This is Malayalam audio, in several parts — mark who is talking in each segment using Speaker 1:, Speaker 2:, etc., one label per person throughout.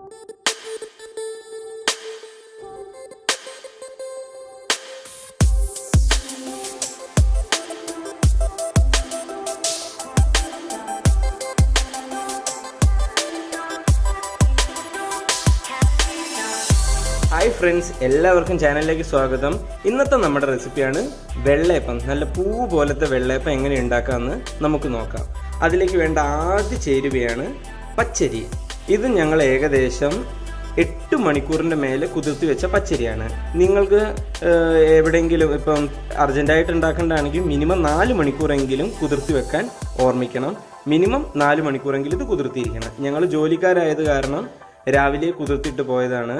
Speaker 1: ഹായ് ഫ്രണ്ട്സ്, എല്ലാവർക്കും ചാനലിലേക്ക് സ്വാഗതം. ഇന്നത്തെ നമ്മുടെ റെസിപ്പിയാണ് വെള്ളയപ്പം. നല്ല പൂ പോലത്തെ വെള്ളയപ്പം എങ്ങനെ ഉണ്ടാക്കാമെന്ന് നമുക്ക് നോക്കാം. അതിലേക്ക് വേണ്ട ആദ്യ ചേരുവയാണ് പച്ചരി. ഇത് ഞങ്ങൾ ഏകദേശം 8 മണിക്കൂറിൻ്റെ മേലെ കുതിർത്തി വെച്ച പച്ചരിയാണ്. നിങ്ങൾക്ക് എവിടെയെങ്കിലും ഇപ്പം അർജൻറ്റായിട്ട് ഉണ്ടാക്കേണ്ടതാണെങ്കിൽ മിനിമം 4 മണിക്കൂറെങ്കിലും കുതിർത്തി വെക്കാൻ ഓർമ്മിക്കണം. മിനിമം 4 മണിക്കൂറെങ്കിലും ഇത് കുതിർത്തിയിരിക്കണം. ഞങ്ങൾ ജോലിക്കാരായത് കാരണം രാവിലെ കുതിർത്തിട്ട് പോയതാണ്.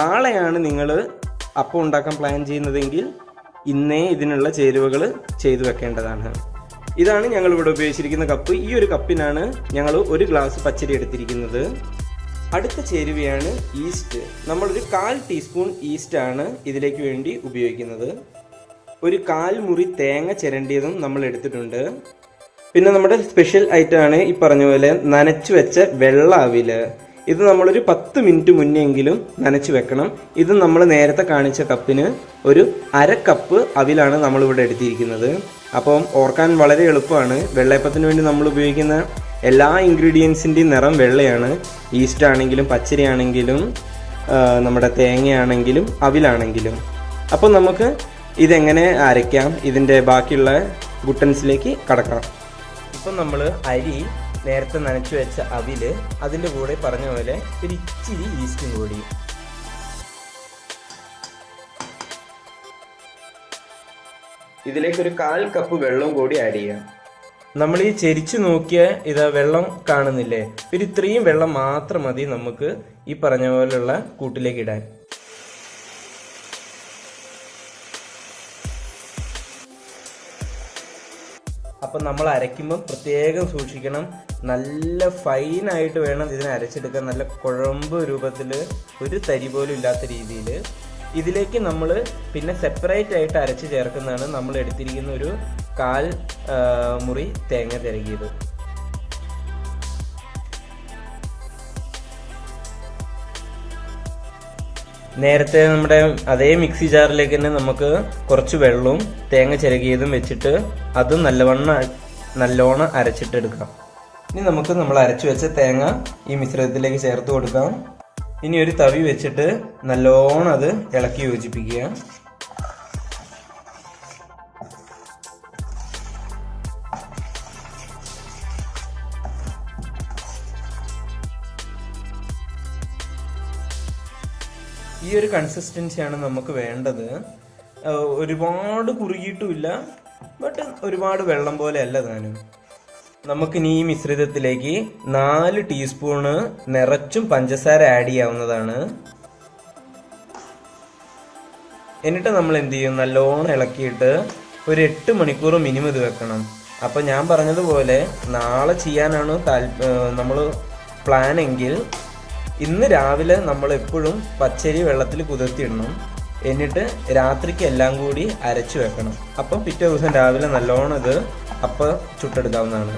Speaker 1: നാളെയാണ് നിങ്ങൾ അപ്പം ഉണ്ടാക്കാൻ പ്ലാൻ ചെയ്യുന്നതെങ്കിൽ ഇന്നേ ഇതിനുള്ള ചേരുവകൾ ചെയ്തു വെക്കേണ്ടതാണ്. ഇതാണ് ഞങ്ങളിവിടെ ഉപയോഗിച്ചിരിക്കുന്ന കപ്പ്. ഈ ഒരു കപ്പിനാണ് ഞങ്ങൾ 1 ഗ്ലാസ് പച്ചരി എടുത്തിരിക്കുന്നത്. അടുത്ത ചേരുവയാണ് ഈസ്റ്റ്. നമ്മളൊരു 1/4 ടീസ്പൂൺ ഈസ്റ്റാണ് ഇതിലേക്ക് വേണ്ടി ഉപയോഗിക്കുന്നത്. ഒരു 1/4 മുറി തേങ്ങ ചിരണ്ടിയതും നമ്മൾ എടുത്തിട്ടുണ്ട്. പിന്നെ നമ്മുടെ സ്പെഷ്യൽ ഐറ്റമാണ് ഈ പറഞ്ഞ പോലെ നനച്ചു വെച്ച വെള്ള അവില്. ഇത് നമ്മളൊരു 10 മിനിറ്റ് മുന്നെങ്കിലും നനച്ച് വെക്കണം. ഇത് നമ്മൾ നേരത്തെ കാണിച്ച കപ്പിന് ഒരു 1/2 കപ്പ് അവിലാണ് നമ്മളിവിടെ എടുത്തിരിക്കുന്നത്. അപ്പം ഓർക്കാൻ വളരെ എളുപ്പമാണ്. വെള്ളയപ്പത്തിന് വേണ്ടി നമ്മൾ ഉപയോഗിക്കുന്ന എല്ലാ ഇൻഗ്രീഡിയൻസിൻ്റെയും നിറം വെള്ളയാണ്. ഈസ്റ്റ് ആണെങ്കിലും പച്ചരി ആണെങ്കിലും നമ്മുടെ തേങ്ങയാണെങ്കിലും അവിലാണെങ്കിലും. അപ്പം നമുക്ക് ഇതെങ്ങനെ അരയ്ക്കാം, ഇതിൻ്റെ ബാക്കിയുള്ള ഗുട്ടൻസിലേക്ക് കടക്കാം. ഇപ്പം നമ്മൾ അരി നേരത്തെ നനച്ചു വെച്ച അവില്, അതിൻ്റെ കൂടെ പറഞ്ഞ പോലെ ഒരു ഇച്ചിരി ഈസ്റ്റും കൂടി. ഇതിലേക്ക് ഒരു 1/4 കപ്പ് വെള്ളം കൂടി ആഡ് ചെയ്യാം. നമ്മൾ ഈ ചെരിച്ചു നോക്കിയ ഇത് വെള്ളം കാണുന്നില്ലേ, ഒരു ഇത്രയും വെള്ളം മാത്രം മതി നമുക്ക് ഈ പറഞ്ഞ പോലുള്ള കൂട്ടിലേക്ക് ഇടാൻ. അപ്പം നമ്മൾ അരയ്ക്കുമ്പോൾ പ്രത്യേകം സൂക്ഷിക്കണം. നല്ല ഫൈനായിട്ട് വേണം ഇതിനെ അരച്ചെടുക്കാൻ. നല്ല കുഴമ്പ് രൂപത്തിൽ, ഒരു തരി പോലും ഇല്ലാത്ത രീതിയിൽ. ഇതിലേക്ക് നമ്മൾ പിന്നെ സെപ്പറേറ്റ് ആയിട്ട് അരച്ച് ചേർക്കുന്നതാണ് നമ്മൾ എടുത്തിരിക്കുന്ന ഒരു 1/4 മുറി തേങ്ങ തിരകിയത്. നേരത്തെ നമ്മുടെ അതേ മിക്സി ജാറിലേക്ക് തന്നെ നമുക്ക് കുറച്ച് വെള്ളവും തേങ്ങ ചിരകിയതും വെച്ചിട്ട് അത് നല്ലോണം അരച്ചിട്ടെടുക്കാം. ഇനി നമുക്ക് നമ്മൾ അരച്ചു വെച്ച തേങ്ങ ഈ മിശ്രിതത്തിലേക്ക് ചേർത്ത് കൊടുക്കാം. ഇനി ഒരു തവി വെച്ചിട്ട് നല്ലോണം അത് ഇളക്കി യോജിപ്പിക്കുക. ഈ ഒരു കൺസിസ്റ്റൻസിയാണ് നമുക്ക് വേണ്ടത്. ഒരുപാട് കുറുകിയിട്ടുമില്ല, ബട്ട് ഒരുപാട് വെള്ളം പോലെ അല്ല താനും. നമുക്കിനി ഈ മിശ്രിതത്തിലേക്ക് 4 ടീസ്പൂണ് നിറച്ചും പഞ്ചസാര ആഡ് ചെയ്യാവുന്നതാണ്. എന്നിട്ട് നമ്മൾ എന്ത് ചെയ്യും, നല്ലോണം ഇളക്കിയിട്ട് ഒരു 8 മണിക്കൂർ മിനിമം ഇത് വെക്കണം. അപ്പം ഞാൻ പറഞ്ഞതുപോലെ നാളെ ചെയ്യാനാണ് നമ്മൾ പ്ലാൻ എങ്കിൽ ഇന്ന് രാവിലെ നമ്മൾ എപ്പോഴും പച്ചരി വെള്ളത്തിൽ കുതിർത്തിയിടണം. എന്നിട്ട് രാത്രിക്ക് എല്ലാം കൂടി അരച്ചു വെക്കണം. അപ്പം പിറ്റേ ദിവസം രാവിലെ നല്ലോണം ഇത് അപ്പം ചുട്ടെടുക്കാവുന്നതാണ്.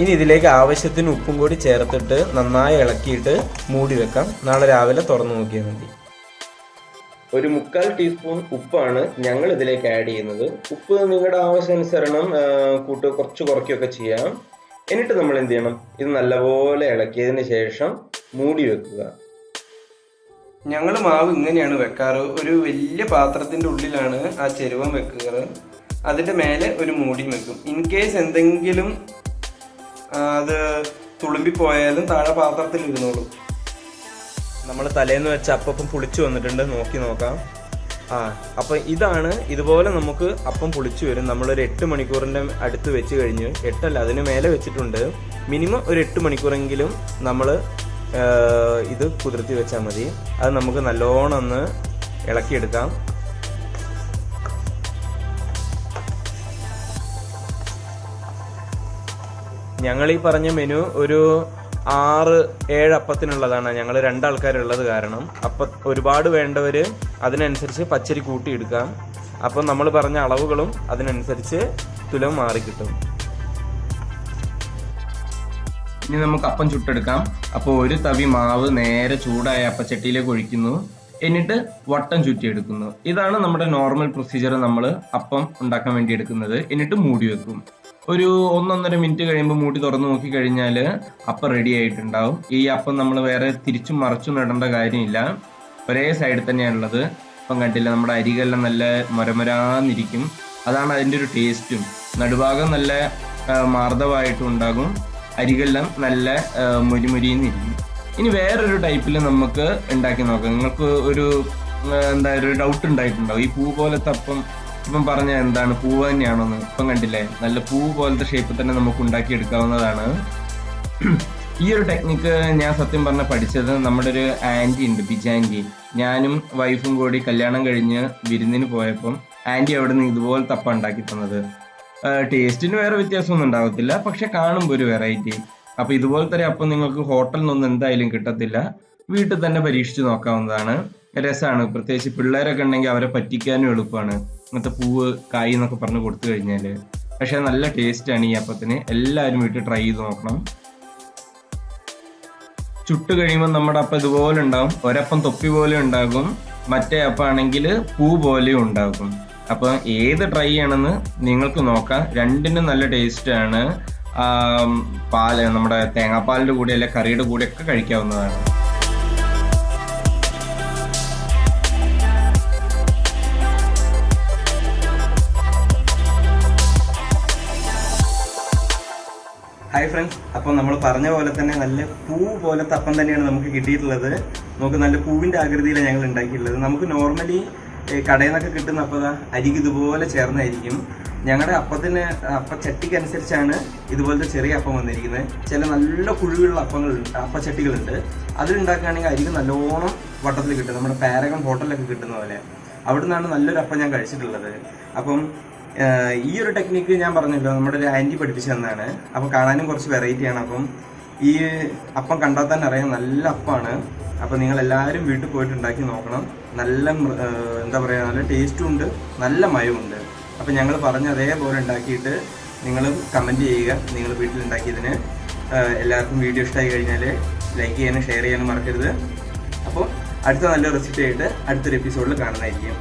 Speaker 1: ഇനി ഇതിലേക്ക് ആവശ്യത്തിന് ഉപ്പും കൂടി ചേർത്തിട്ട് നന്നായി ഇളക്കിയിട്ട് മൂടി വെക്കാം. നാളെ രാവിലെ തുറന്നു നോക്കിയാൽ മതി. ഒരു 1/4 ടീസ്പൂൺ ഉപ്പാണ് ഞങ്ങൾ ഇതിലേക്ക് ആഡ് ചെയ്യുന്നത്. ഉപ്പ് നിങ്ങളുടെ ആവശ്യാനുസരണം കുറച്ച് കുറയ്ക്കുകയൊക്കെ ചെയ്യാം. എന്നിട്ട് നമ്മൾ എന്ത് ചെയ്യണം, ഇത് നല്ലപോലെ ഇളക്കിയതിന് ശേഷം മൂടി വെക്കുക. ഞങ്ങൾ മാവ് ഇങ്ങനെയാണ് വെക്കാറ്. ഒരു വലിയ പാത്രത്തിൻ്റെ ഉള്ളിലാണ് ആ ചെരുവം വെക്കാറ്. അതിൻ്റെ മേലെ ഒരു മൂടിയും വെക്കും. ഇൻ കേസ് എന്തെങ്കിലും അത് തുളുമ്പിപ്പോയാലും താഴെ പാത്രത്തിൽ ഇരുന്നോളും. നമ്മൾ തലേന്ന് വെച്ച അപ്പം പുളിച്ചു വന്നിട്ടുണ്ട്, നോക്കാം. അപ്പം ഇതാണ്, ഇതുപോലെ നമുക്ക് അപ്പം പുളിച്ചു വരും. നമ്മളൊരു 8 മണിക്കൂറിൻ്റെ അടുത്ത് വെച്ച് കഴിഞ്ഞ്, 8 അല്ല അതിന് മേലെ വെച്ചിട്ടുണ്ട്. മിനിമം ഒരു 8 മണിക്കൂറെങ്കിലും നമ്മൾ ഇത് കുതിർത്തി വെച്ചാൽ മതി. അത് നമുക്ക് നല്ലോണം ഒന്ന് ഇളക്കിയെടുക്കാം. ഞങ്ങൾ ഈ പറഞ്ഞ മെനു ഒരു 6-7 അപ്പത്തിനുള്ളതാണ്. ഞങ്ങൾ 2 ആൾക്കാരുള്ളത് കാരണം അപ്പം ഒരുപാട് വേണ്ടവർ അതിനനുസരിച്ച് പച്ചരി കൂട്ടിയെടുക്കാം. അപ്പം നമ്മൾ പറഞ്ഞ അളവുകളും അതിനനുസരിച്ച് തുലം മാറിക്കിട്ടും. ഇനി നമുക്ക് അപ്പം ചുട്ടെടുക്കാം. അപ്പോൾ ഒരു തവി മാവ് നേരെ ചൂടായ അപ്പച്ചട്ടിയിലേക്ക് ഒഴിക്കുന്നു, എന്നിട്ട് വട്ടം ചുറ്റിയെടുക്കുന്നു. ഇതാണ് നമ്മുടെ നോർമൽ പ്രൊസീജിയർ നമ്മൾ അപ്പം ഉണ്ടാക്കാൻ വേണ്ടി എടുക്കുന്നത്. എന്നിട്ട് മൂടി വെക്കും. ഒരു 1-1.5 മിനിറ്റ് കഴിയുമ്പോൾ മൂടി തുറന്നു നോക്കി കഴിഞ്ഞാൽ അപ്പം റെഡി ആയിട്ടുണ്ടാവും. ഈ അപ്പം നമ്മൾ വേറെ തിരിച്ചും മറിച്ചും ഇടേണ്ട കാര്യമില്ല, ഒരേ സൈഡിൽ തന്നെയാണുള്ളത്. അപ്പം കണ്ടില്ല, നമ്മുടെ അരികളെല്ലാം നല്ല മൊരമൊരാന്നിരിക്കും. അതാണ് അതിൻ്റെ ഒരു ടേസ്റ്റും. നടുഭാഗം നല്ല മാർദ്ദവമായിട്ടും ഉണ്ടാകും, അരികളെല്ലാം നല്ല മുരിമുരിന്നിരിക്കും. ഇനി വേറൊരു ടൈപ്പിൽ നമുക്ക് ഉണ്ടാക്കി നോക്കാം. നിങ്ങൾക്ക് ഒരു ഡൗട്ട് ഉണ്ടായിട്ടുണ്ടാവും, ഈ പൂ പോലത്തെ അപ്പം ഇപ്പം പറഞ്ഞ എന്താണ് പൂവ് തന്നെയാണോന്ന്. ഇപ്പം കണ്ടില്ലേ, നല്ല പൂ പോലത്തെ ഷേപ്പിൽ തന്നെ നമുക്ക് ഉണ്ടാക്കിയെടുക്കാവുന്നതാണ്. ഈ ഒരു ടെക്നിക്ക് ഞാൻ സത്യം പറഞ്ഞ പഠിച്ചത് നമ്മുടെ ഒരു ആൻറ്റി ഉണ്ട്, ബിജാൻറ്റി. ഞാനും വൈഫും കൂടി കല്യാണം കഴിഞ്ഞ് വിരുന്നിന് പോയപ്പം ആൻറ്റി അവിടെ നിന്ന് ഇതുപോലത്തെ അപ്പം ഉണ്ടാക്കി തന്നത്. ടേസ്റ്റിന് വേറെ വ്യത്യാസമൊന്നും ഉണ്ടാകത്തില്ല, പക്ഷെ കാണുമ്പോൾ ഒരു വെറൈറ്റി. അപ്പോൾ ഇതുപോലത്തെ ഒരു അപ്പം നിങ്ങൾക്ക് ഹോട്ടലിൽ നിന്നൊന്നും എന്തായാലും കിട്ടത്തില്ല, വീട്ടിൽ തന്നെ പരീക്ഷിച്ച് നോക്കാവുന്നതാണ്. രസമാണ്, പ്രത്യേകിച്ച് പിള്ളേരൊക്കെ ഉണ്ടെങ്കിൽ അവരെ പറ്റിക്കാനും എളുപ്പമാണ്. ഇങ്ങനത്തെ പൂവ് കായ് എന്നൊക്കെ പറഞ്ഞ് കൊടുത്തു കഴിഞ്ഞാൽ. പക്ഷെ നല്ല ടേസ്റ്റാണ് ഈ അപ്പത്തിന്. എല്ലാവരും വീട്ടിൽ ട്രൈ ചെയ്ത് നോക്കണം. ചുട്ട് കഴിയുമ്പോൾ നമ്മുടെ അപ്പം ഇതുപോലെ ഉണ്ടാകും. ഒരപ്പം തൊപ്പി പോലെ ഉണ്ടാകും, മറ്റേ അപ്പം ആണെങ്കിൽ പൂ പോലെയും ഉണ്ടാകും. അപ്പം ഏത് ട്രൈ ചെയ്യണമെന്ന് നിങ്ങൾക്ക് നോക്കാം. രണ്ടിനും നല്ല ടേസ്റ്റാണ്. പാല്, നമ്മുടെ തേങ്ങാപ്പാലിൻ്റെ കൂടെ അല്ലെ കറിയുടെ കൂടെ ഒക്കെ കഴിക്കാവുന്നതാണ്. ഹായ് ഫ്രണ്ട്സ്, അപ്പോൾ നമ്മൾ പറഞ്ഞ പോലെ തന്നെ നല്ല പൂ പോലത്തെ അപ്പം തന്നെയാണ് നമുക്ക് കിട്ടിയിട്ടുള്ളത്. നമുക്ക് നല്ല പൂവിൻ്റെ ആകൃതിയിലാണ് ഞങ്ങൾ ഉണ്ടാക്കിയിട്ടുള്ളത്. നമുക്ക് നോർമലി കടയിൽ നിന്നൊക്കെ കിട്ടുന്ന അപ്പം അരിക്ക് ഇതുപോലെ ചേർന്നായിരിക്കും. ഞങ്ങളുടെ അപ്പച്ചട്ടിക്ക് അനുസരിച്ചാണ് ഇതുപോലത്തെ ചെറിയ അപ്പം വന്നിരിക്കുന്നത്. ചില നല്ല കുഴിയുള്ള അപ്പച്ചട്ടികളുണ്ട്. അതിലുണ്ടാക്കുകയാണെങ്കിൽ അരിക്ക് നല്ലോണം വട്ടത്തിൽ കിട്ടും. നമ്മുടെ പാരഗൺ ഹോട്ടലിലൊക്കെ കിട്ടുന്ന പോലെ അവിടെ നിന്നാണ് നല്ലൊരു അപ്പം ഞാൻ കഴിച്ചിട്ടുള്ളത്. അപ്പം ഈ ഒരു ടെക്നിക്ക് ഞാൻ പറഞ്ഞല്ലോ, നമ്മുടെ ഒരു ആൻറ്റി പഠിപ്പിച്ചു തന്നാണ്. അപ്പം കാണാനും കുറച്ച് വെറൈറ്റിയാണ്. അപ്പം ഈ അപ്പം കണ്ടാൽ തന്നെ അറിയാം നല്ല അപ്പമാണ്. അപ്പം നിങ്ങളെല്ലാവരും വീട്ടിൽ പോയിട്ട് ഉണ്ടാക്കി നോക്കണം. നല്ല നല്ല ടേസ്റ്റും ഉണ്ട്, നല്ല മയമുണ്ട്. അപ്പം ഞങ്ങൾ പറഞ്ഞ അതേപോലെ ഉണ്ടാക്കിയിട്ട് നിങ്ങൾ കമൻറ്റ് ചെയ്യുക. നിങ്ങൾ വീട്ടിൽ ഉണ്ടാക്കിയതിന് എല്ലാവർക്കും വീഡിയോ ഇഷ്ടമായി കഴിഞ്ഞാൽ ലൈക്ക് ചെയ്യാനും ഷെയർ ചെയ്യാനും മറക്കരുത്. അപ്പോൾ അടുത്ത നല്ല റെസിപ്പി ആയിട്ട് അടുത്തൊരു എപ്പിസോഡിൽ കാണുന്നതായിരിക്കും.